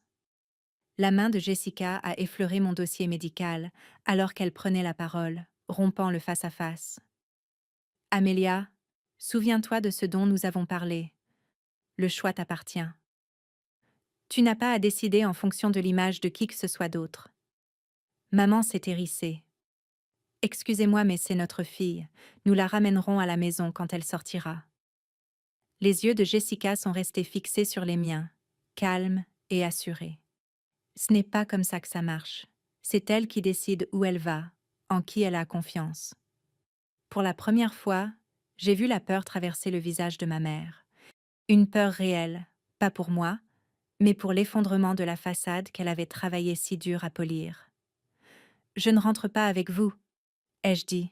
La main de Jessica a effleuré mon dossier médical alors qu'elle prenait la parole, rompant le face-à-face. Amélia, souviens-toi de ce dont nous avons parlé. Le choix t'appartient. Tu n'as pas à décider en fonction de l'image de qui que ce soit d'autre. Maman s'est hérissée. Excusez-moi, mais c'est notre fille. Nous la ramènerons à la maison quand elle sortira. Les yeux de Jessica sont restés fixés sur les miens, calmes et assurés. Ce n'est pas comme ça que ça marche. C'est elle qui décide où elle va, en qui elle a confiance. Pour la première fois, j'ai vu la peur traverser le visage de ma mère. Une peur réelle, pas pour moi, mais pour l'effondrement de la façade qu'elle avait travaillé si dur à polir. Je ne rentre pas avec vous, ai-je dit.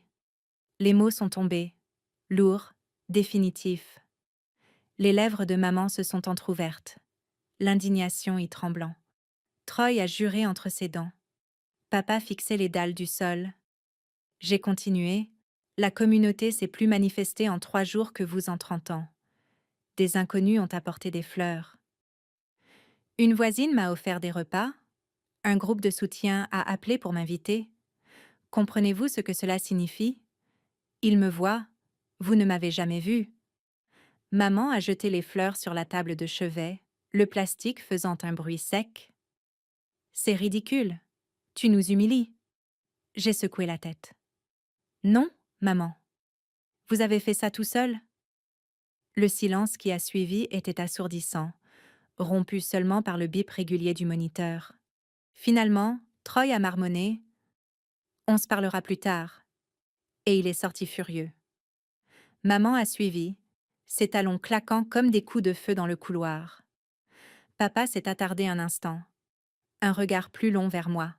Les mots sont tombés, lourds, définitifs. Les lèvres de maman se sont entr'ouvertes, l'indignation y tremblant. Troy a juré entre ses dents. Papa fixait les dalles du sol. J'ai continué. La communauté s'est plus manifestée en 3 jours que vous en 30 ans. Des inconnus ont apporté des fleurs. Une voisine m'a offert des repas. Un groupe de soutien a appelé pour m'inviter. Comprenez-vous ce que cela signifie? Il me voit. Vous ne m'avez jamais vu. Maman a jeté les fleurs sur la table de chevet, le plastique faisant un bruit sec. C'est ridicule. Tu nous humilies. J'ai secoué la tête. Non, maman. Vous avez fait ça tout seul? Le silence qui a suivi était assourdissant, rompu seulement par le bip régulier du moniteur. Finalement, Troy a marmonné « On se parlera plus tard » et il est sorti furieux. Maman a suivi, ses talons claquant comme des coups de feu dans le couloir. Papa s'est attardé un instant, un regard plus long vers moi.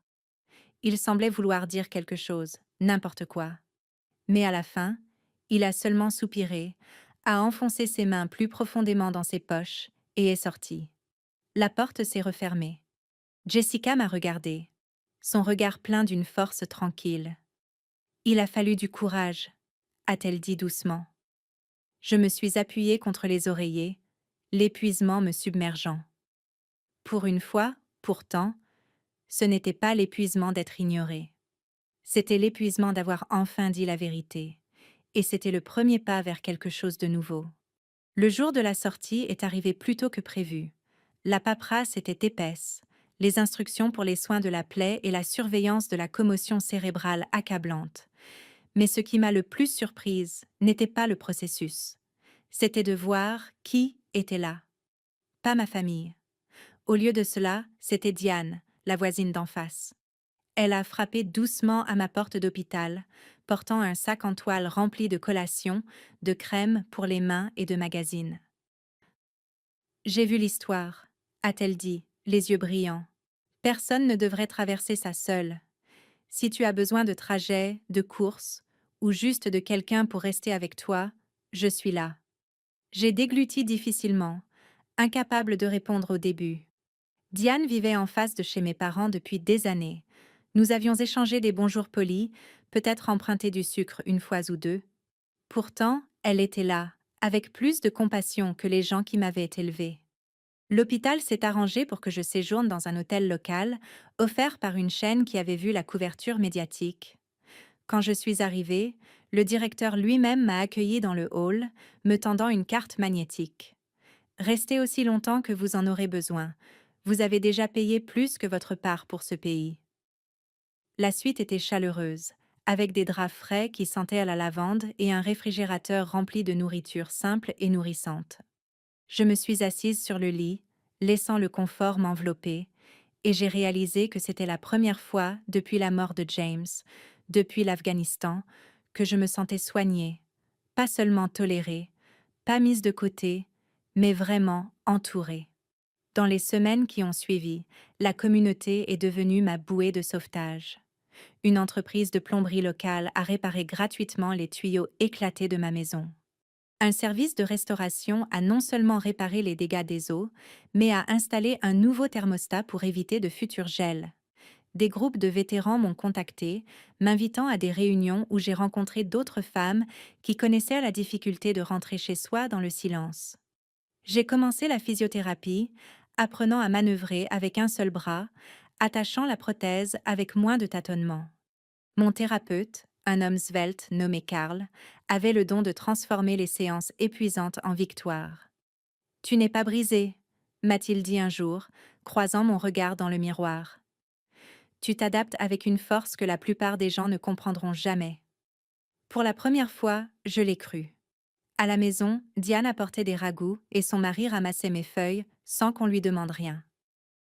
Il semblait vouloir dire quelque chose, n'importe quoi. Mais à la fin, il a seulement soupiré, a enfoncé ses mains plus profondément dans ses poches et est sorti. La porte s'est refermée. Jessica m'a regardée, son regard plein d'une force tranquille. « Il a fallu du courage », a-t-elle dit doucement. Je me suis appuyée contre les oreillers, l'épuisement me submergeant. Pour une fois, pourtant, ce n'était pas l'épuisement d'être ignorée. C'était l'épuisement d'avoir enfin dit la vérité, et c'était le premier pas vers quelque chose de nouveau. Le jour de la sortie est arrivé plus tôt que prévu. La paperasse était épaisse, les instructions pour les soins de la plaie et la surveillance de la commotion cérébrale accablante. Mais ce qui m'a le plus surprise n'était pas le processus. C'était de voir qui était là. Pas ma famille. Au lieu de cela, c'était Diane, la voisine d'en face. Elle a frappé doucement à ma porte d'hôpital, portant un sac en toile rempli de collations, de crème pour les mains et de magazines. J'ai vu l'histoire, a-t-elle dit, les yeux brillants. Personne ne devrait traverser ça seule. Si tu as besoin de trajets, de courses, ou juste de quelqu'un pour rester avec toi, je suis là. J'ai dégluti difficilement, incapable de répondre au début. Diane vivait en face de chez mes parents depuis des années. Nous avions échangé des bonjours polis, peut-être emprunté du sucre une fois ou deux. Pourtant, elle était là, avec plus de compassion que les gens qui m'avaient élevée. L'hôpital s'est arrangé pour que je séjourne dans un hôtel local, offert par une chaîne qui avait vu la couverture médiatique. Quand je suis arrivée, le directeur lui-même m'a accueillie dans le hall, me tendant une carte magnétique. Restez aussi longtemps que vous en aurez besoin. Vous avez déjà payé plus que votre part pour ce pays. La suite était chaleureuse, avec des draps frais qui sentaient à la lavande et un réfrigérateur rempli de nourriture simple et nourrissante. Je me suis assise sur le lit, laissant le confort m'envelopper, et j'ai réalisé que c'était la première fois depuis la mort de James, depuis l'Afghanistan, que je me sentais soignée, pas seulement tolérée, pas mise de côté, mais vraiment entourée. Dans les semaines qui ont suivi, la communauté est devenue ma bouée de sauvetage. Une entreprise de plomberie locale a réparé gratuitement les tuyaux éclatés de ma maison. Un service de restauration a non seulement réparé les dégâts des eaux, mais a installé un nouveau thermostat pour éviter de futurs gels. Des groupes de vétérans m'ont contacté, m'invitant à des réunions où j'ai rencontré d'autres femmes qui connaissaient la difficulté de rentrer chez soi dans le silence. J'ai commencé la physiothérapie, apprenant à manœuvrer avec un seul bras, attachant la prothèse avec moins de tâtonnements. Mon thérapeute, un homme svelte nommé Karl, avait le don de transformer les séances épuisantes en victoires. « Tu n'es pas brisé », m'a-t-il dit un jour, croisant mon regard dans le miroir. « Tu t'adaptes avec une force que la plupart des gens ne comprendront jamais. » Pour la première fois, je l'ai cru. À la maison, Diane apportait des ragoûts et son mari ramassait mes feuilles sans qu'on lui demande rien.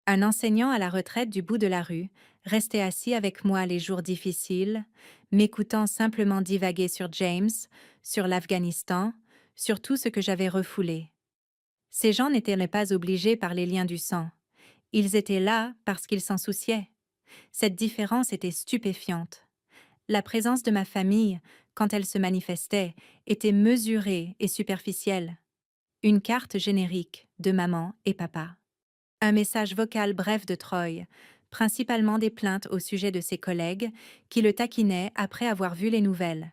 Un enseignant à la retraite du bout de la rue restait assis avec moi les jours difficiles, m'écoutant simplement divaguer sur James, sur l'Afghanistan, sur tout ce que j'avais refoulé. Ces gens n'étaient pas obligés par les liens du sang. Ils étaient là parce qu'ils s'en souciaient. Cette différence était stupéfiante. La présence de ma famille, quand elle se manifestait, était mesurée et superficielle. Une carte générique de maman et papa. Un message vocal bref de Troy, principalement des plaintes au sujet de ses collègues, qui le taquinaient après avoir vu les nouvelles.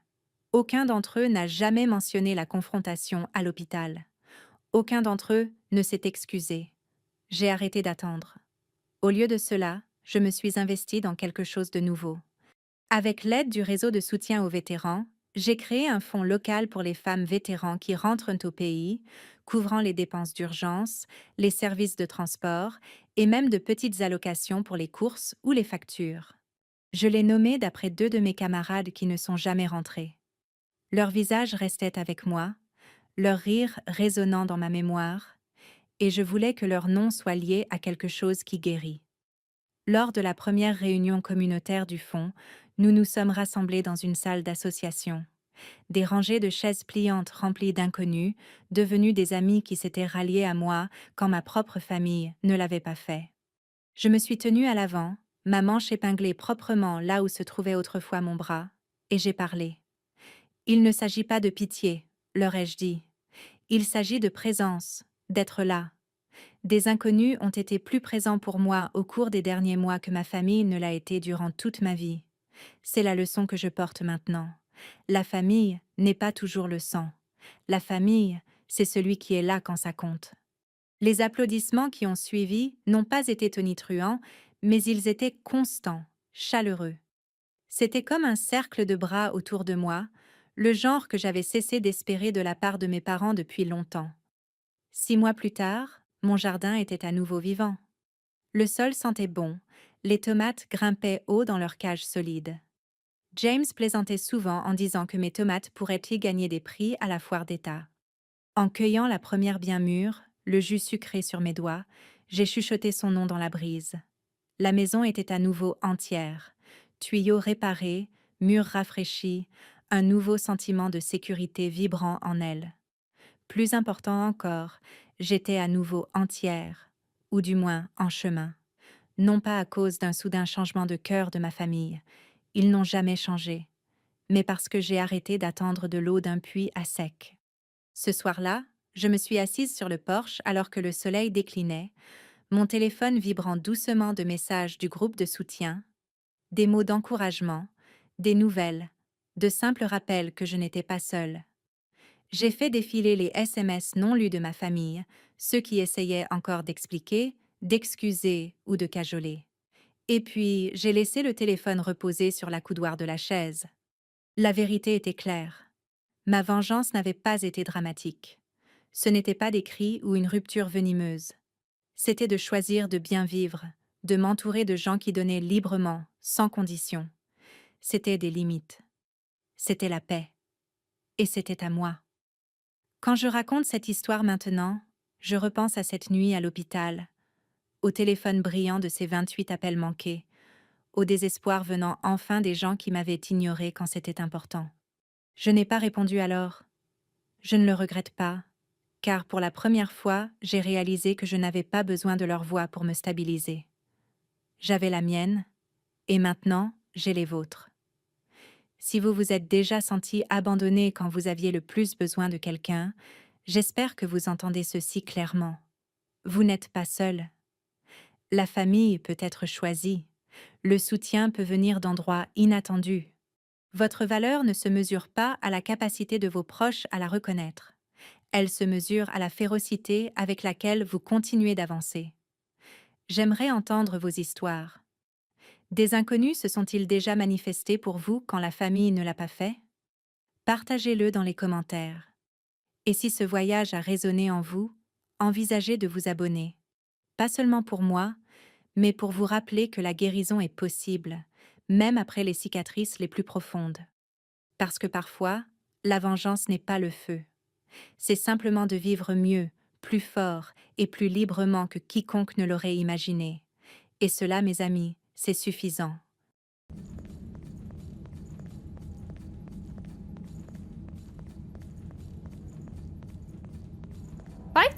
Aucun d'entre eux n'a jamais mentionné la confrontation à l'hôpital. Aucun d'entre eux ne s'est excusé. J'ai arrêté d'attendre. Au lieu de cela, je me suis investie dans quelque chose de nouveau. Avec l'aide du réseau de soutien aux vétérans, j'ai créé un fonds local pour les femmes vétérans qui rentrent au pays, couvrant les dépenses d'urgence, les services de transport et même de petites allocations pour les courses ou les factures. Je l'ai nommé d'après deux de mes camarades qui ne sont jamais rentrés. Leur visage restait avec moi, leur rire résonnant dans ma mémoire, et je voulais que leur nom soit lié à quelque chose qui guérit. Lors de la première réunion communautaire du fonds, nous nous sommes rassemblés dans une salle d'association. Des rangées de chaises pliantes remplies d'inconnus, devenus des amis qui s'étaient ralliés à moi quand ma propre famille ne l'avait pas fait. Je me suis tenue à l'avant, ma manche épinglée proprement là où se trouvait autrefois mon bras, et j'ai parlé. « Il ne s'agit pas de pitié », leur ai-je dit. « Il s'agit de présence, d'être là. » Des inconnus ont été plus présents pour moi au cours des derniers mois que ma famille ne l'a été durant toute ma vie. C'est la leçon que je porte maintenant. La famille n'est pas toujours le sang. La famille, c'est celui qui est là quand ça compte. Les applaudissements qui ont suivi n'ont pas été tonitruants, mais ils étaient constants, chaleureux. C'était comme un cercle de bras autour de moi, le genre que j'avais cessé d'espérer de la part de mes parents depuis longtemps. 6 mois plus tard, mon jardin était à nouveau vivant. Le sol sentait bon, les tomates grimpaient haut dans leur cage solide. James plaisantait souvent en disant que mes tomates pourraient y gagner des prix à la foire d'État. En cueillant la première bien mûre, le jus sucré sur mes doigts, j'ai chuchoté son nom dans la brise. La maison était à nouveau entière. Tuyaux réparés, murs rafraîchis, un nouveau sentiment de sécurité vibrant en elle. Plus important encore, j'étais à nouveau entière, ou du moins en chemin. Non pas à cause d'un soudain changement de cœur de ma famille, ils n'ont jamais changé, mais parce que j'ai arrêté d'attendre de l'eau d'un puits à sec. Ce soir-là, je me suis assise sur le porche alors que le soleil déclinait, mon téléphone vibrant doucement de messages du groupe de soutien, des mots d'encouragement, des nouvelles, de simples rappels que je n'étais pas seule. J'ai fait défiler les SMS non lus de ma famille, ceux qui essayaient encore d'expliquer, d'excuser ou de cajoler. Et puis, j'ai laissé le téléphone reposer sur la coudoir de la chaise. La vérité était claire. Ma vengeance n'avait pas été dramatique. Ce n'était pas des cris ou une rupture venimeuse. C'était de choisir de bien vivre, de m'entourer de gens qui donnaient librement, sans condition. C'était des limites. C'était la paix. Et c'était à moi. Quand je raconte cette histoire maintenant, je repense à cette nuit à l'hôpital, au téléphone brillant de ces 28 appels manqués, au désespoir venant enfin des gens qui m'avaient ignoré quand c'était important. Je n'ai pas répondu alors. Je ne le regrette pas, car pour la première fois, j'ai réalisé que je n'avais pas besoin de leur voix pour me stabiliser. J'avais la mienne, et maintenant, j'ai les vôtres. Si vous vous êtes déjà senti abandonné quand vous aviez le plus besoin de quelqu'un, j'espère que vous entendez ceci clairement. Vous n'êtes pas seul. La famille peut être choisie. Le soutien peut venir d'endroits inattendus. Votre valeur ne se mesure pas à la capacité de vos proches à la reconnaître. Elle se mesure à la férocité avec laquelle vous continuez d'avancer. J'aimerais entendre vos histoires. Des inconnus se sont-ils déjà manifestés pour vous quand la famille ne l'a pas fait? Partagez-le dans les commentaires. Et si ce voyage a résonné en vous, envisagez de vous abonner. Pas seulement pour moi, mais pour vous rappeler que la guérison est possible, même après les cicatrices les plus profondes. Parce que parfois, la vengeance n'est pas le feu. C'est simplement de vivre mieux, plus fort et plus librement que quiconque ne l'aurait imaginé. Et cela, mes amis, c'est suffisant. Five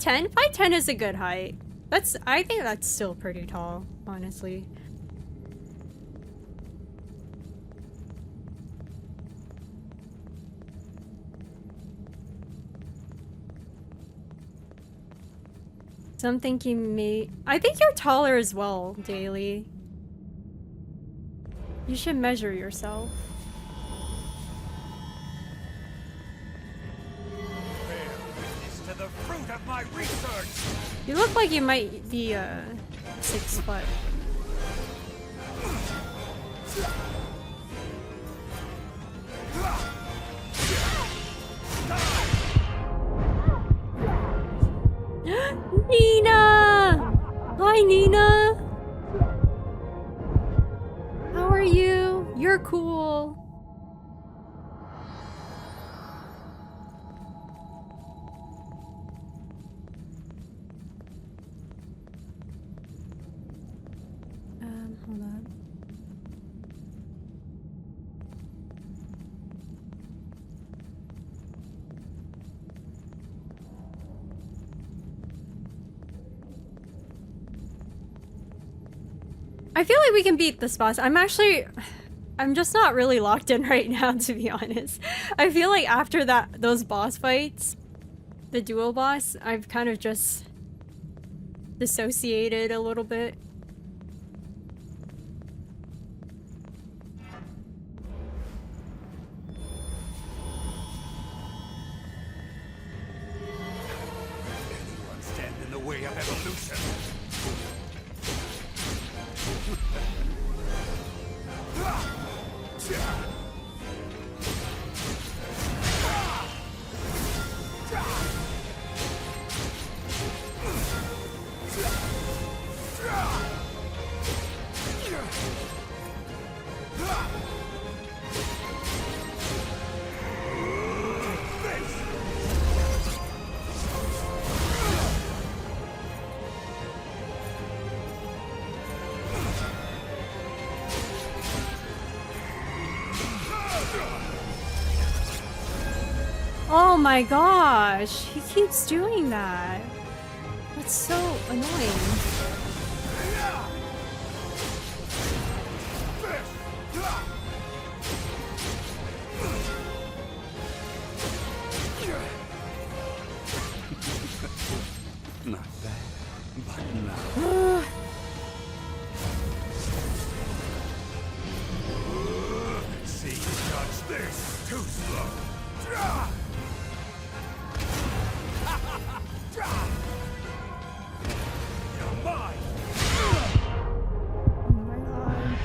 ten is a good height. I think that's still pretty tall, honestly. So I'm thinking I think you're taller as well, Daily. You should measure yourself. Bear witness to the fruit of my research! You look like you might be 6 foot. Nina! Hi, Nina! How are you? You're cool. Hold on. I feel like we can beat this boss. I'm just not really locked in right now, to be honest. I feel like after those boss fights, the dual boss, I've kind of just dissociated a little bit. Anyone stand in the way of evolution? my gosh, he keeps doing that. That's so annoying. Not bad, but now. See, judge this. Too slow. You're mine. Oh my god.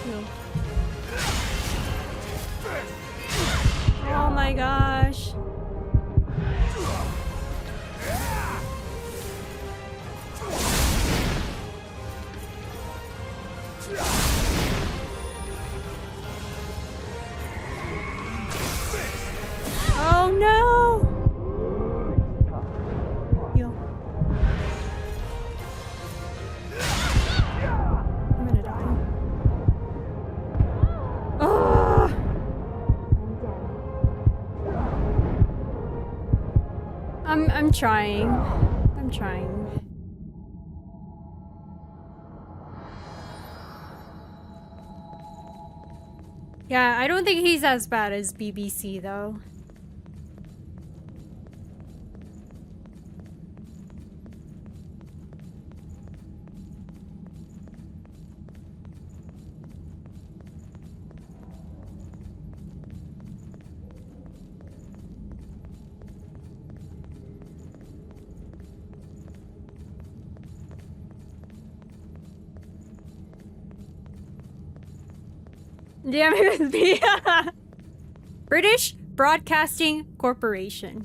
Ew. Oh my gosh. Oh no! Yo. I'm gonna die. Oh! I'm trying. I'm trying. Yeah, I don't think he's as bad as BBC though. Damn it, B. British Broadcasting Corporation.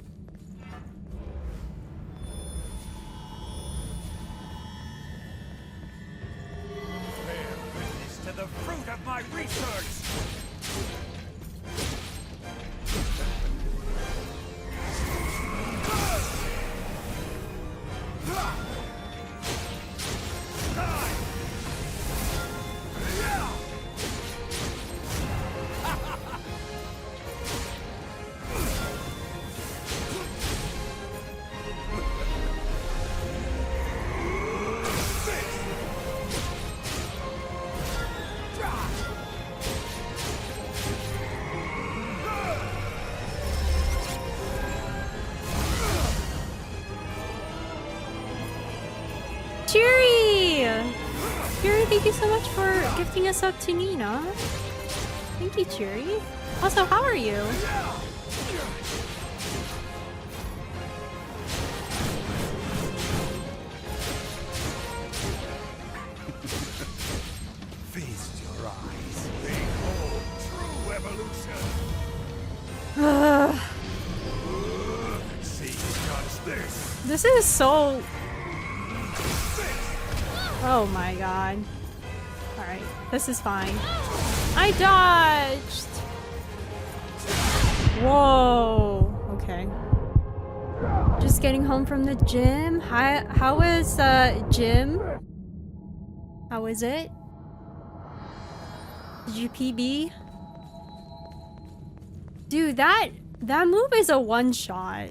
Bear witness to the fruit of my research. Cheery! Cheery, thank you so much for gifting us up to Nina. Thank you, Cheery. Also, how are you? Feast your eyes. Behold true evolution. See, judge this. This is so... Oh my god. Alright, this is fine. I dodged! Whoa! Okay. Just getting home from the gym. How is gym? How is it? Did you PB? Dude, that move is a one-shot.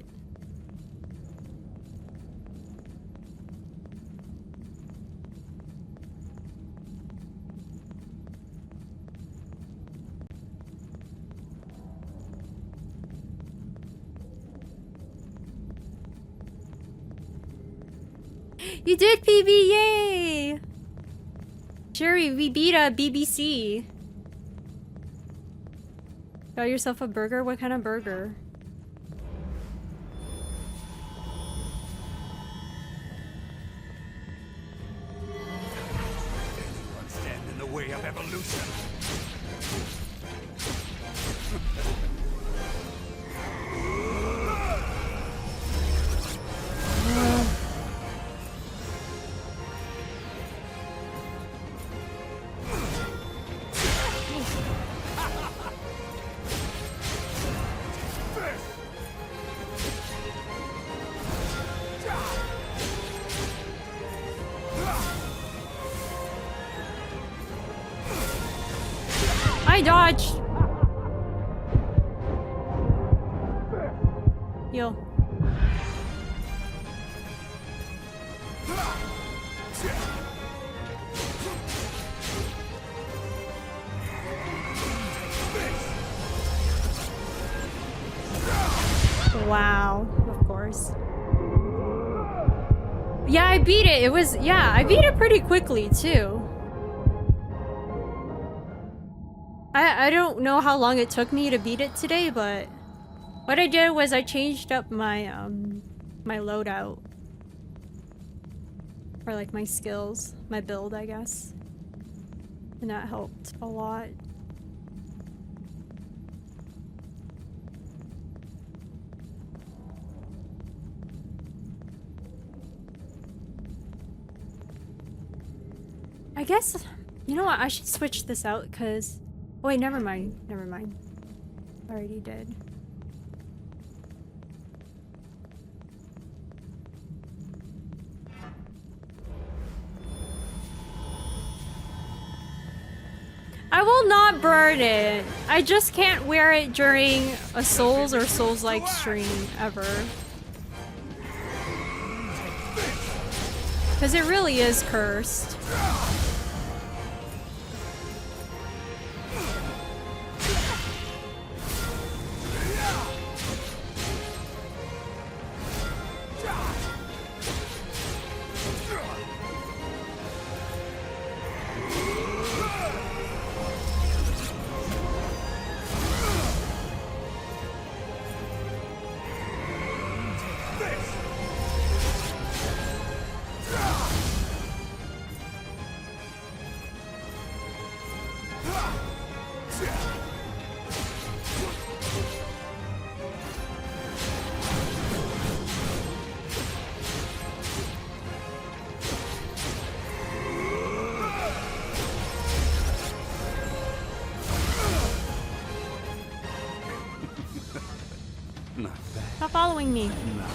You did PB, yay! Sherry, we beat a BBC. Got yourself a burger? What kind of burger? Anyone stand in the way of evolution? dodge. Yo. Wow, of course. Yeah, I beat it. I beat it pretty quickly too. I don't know how long it took me to beat it today, but what I did was I changed up my my loadout. Or like my skills, my build, I guess. And that helped a lot. I guess, you know what, I should switch this out because... Wait, never mind. Never mind. Already did. I will not burn it. I just can't wear it during a Souls or Souls-like stream ever. Because it really is cursed. Not bad. Stop following me. Not